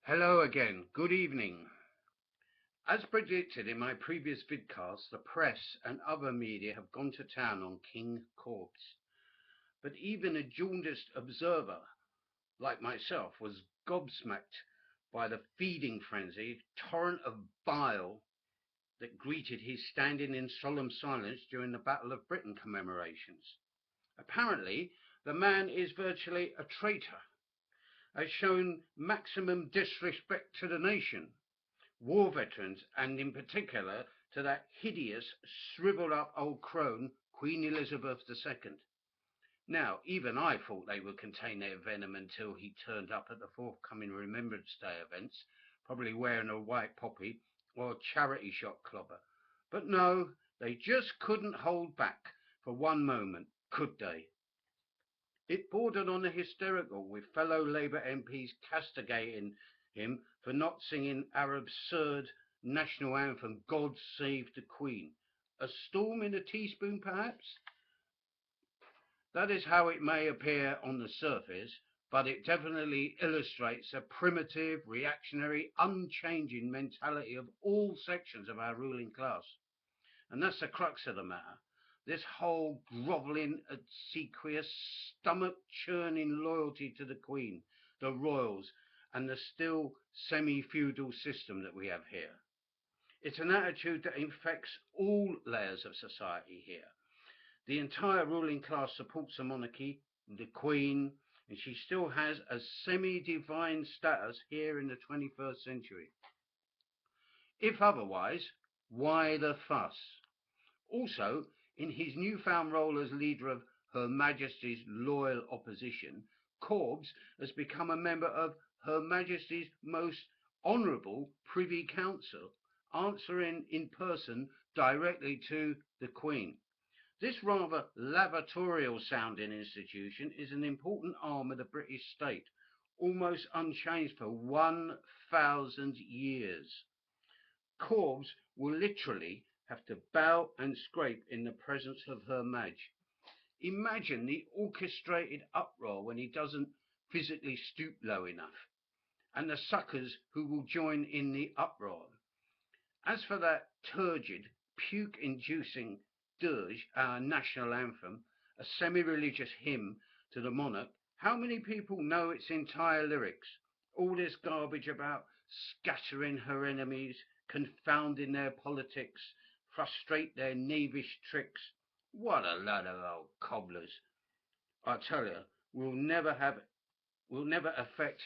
Hello again, good evening. As predicted in my previous vidcast, the press and other media have gone to town on King Corbs. But even a jaundiced observer like myself was gobsmacked by the feeding frenzy, torrent of bile that greeted his standing in solemn silence during the Battle of Britain commemorations. Apparently, the man is virtually a traitor, has shown maximum disrespect to the nation, war veterans, and in particular to that hideous, shriveled up old crone, Queen Elizabeth II. Now, even I thought they would contain their venom until he turned up at the forthcoming Remembrance Day events, probably wearing a white poppy or a charity shop clobber. But no, they just couldn't hold back for one moment, could they? It bordered on the hysterical, with fellow Labour MPs castigating him for not singing our absurd national anthem, God Save the Queen. A storm in a teaspoon, perhaps? That is how it may appear on the surface, but it definitely illustrates a primitive, reactionary, unchanging mentality of all sections of our ruling class. And that's the crux of the matter. This whole grovelling, obsequious, stomach-churning loyalty to the Queen, the royals, and the still semi-feudal system that we have here. It's an attitude that infects all layers of society here. The entire ruling class supports the monarchy, the Queen, and she still has a semi-divine status here in the 21st century. If otherwise, why the fuss? Also, in his newfound role as leader of Her Majesty's loyal opposition, Corbs has become a member of Her Majesty's most honourable Privy Council, answering in person directly to the Queen. This rather lavatorial sounding institution is an important arm of the British state, almost unchanged for 1,000 years. Corbs will literally have to bow and scrape in the presence of Her Madge. Imagine the orchestrated uproar when he doesn't physically stoop low enough, and the suckers who will join in the uproar. As for that turgid, puke-inducing dirge, our national anthem, a semi-religious hymn to the monarch, how many people know its entire lyrics? All this garbage about scattering her enemies, confounding their politics, frustrate their knavish tricks. What a lot of old cobblers. I tell you, will never affect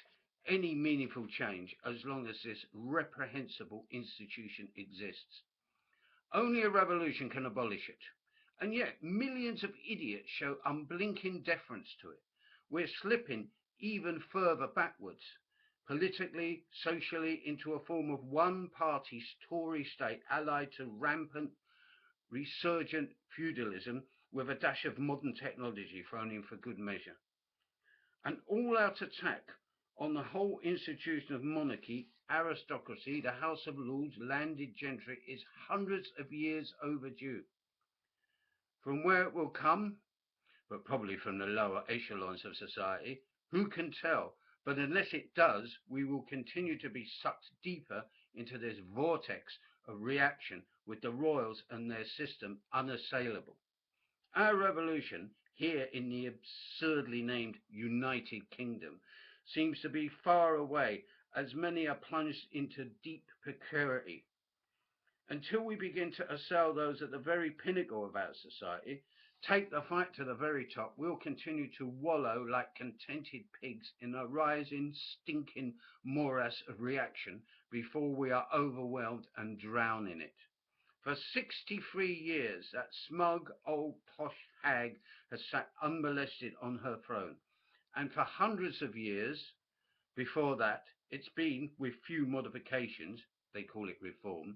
any meaningful change as long as this reprehensible institution exists. Only a revolution can abolish it. And yet millions of idiots show unblinking deference to it. We're slipping even further backwards, politically, socially, into a form of one-party Tory state allied to rampant, resurgent feudalism with a dash of modern technology thrown in for good measure. An all-out attack on the whole institution of monarchy, aristocracy, the House of Lords, landed gentry is hundreds of years overdue. From where it will come, but probably from the lower echelons of society, who can tell? But unless it does, we will continue to be sucked deeper into this vortex of reaction, with the royals and their system unassailable. Our revolution, here in the absurdly named United Kingdom, seems to be far away, as many are plunged into deep precarity. Until we begin to assail those at the very pinnacle of our society, take the fight to the very top, we'll continue to wallow like contented pigs in a rising, stinking morass of reaction before we are overwhelmed and drown in it. For 63 years, that smug old posh hag has sat unmolested on her throne. And for hundreds of years before that, it's been, with few modifications, they call it reform,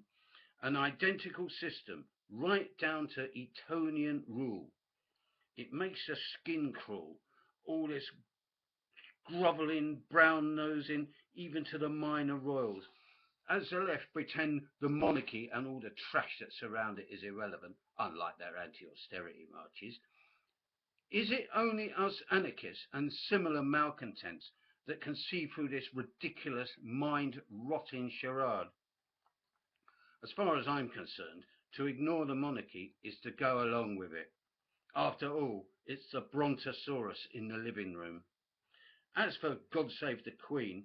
an identical system, right down to Etonian rule. It makes the skin crawl, all this grovelling, brown-nosing, even to the minor royals. As the left pretend the monarchy and all the trash that surround it is irrelevant, unlike their anti-austerity marches, is it only us anarchists and similar malcontents that can see through this ridiculous, mind-rotting charade. As far as I'm concerned, to ignore the monarchy is to go along with it. After all, it's the brontosaurus in the living room. As for God Save the Queen,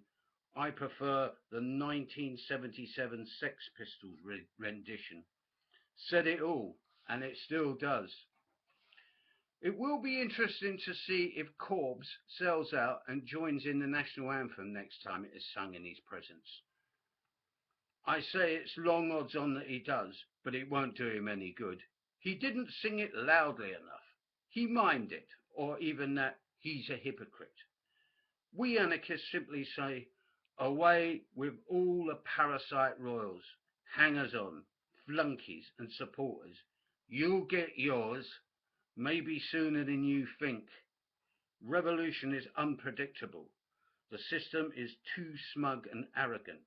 I prefer the 1977 Sex Pistols rendition. Said it all, and it still does. It will be interesting to see if Corbs sells out and joins in the national anthem next time it is sung in his presence. I say it's long odds on that he does, but it won't do him any good. He didn't sing it loudly enough. He mimed it, or even that he's a hypocrite. We anarchists simply say, away with all the parasite royals, hangers-on, flunkies and supporters. You'll get yours, maybe sooner than you think. Revolution is unpredictable. The system is too smug and arrogant,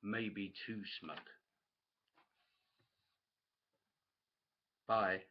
maybe too smug. Bye.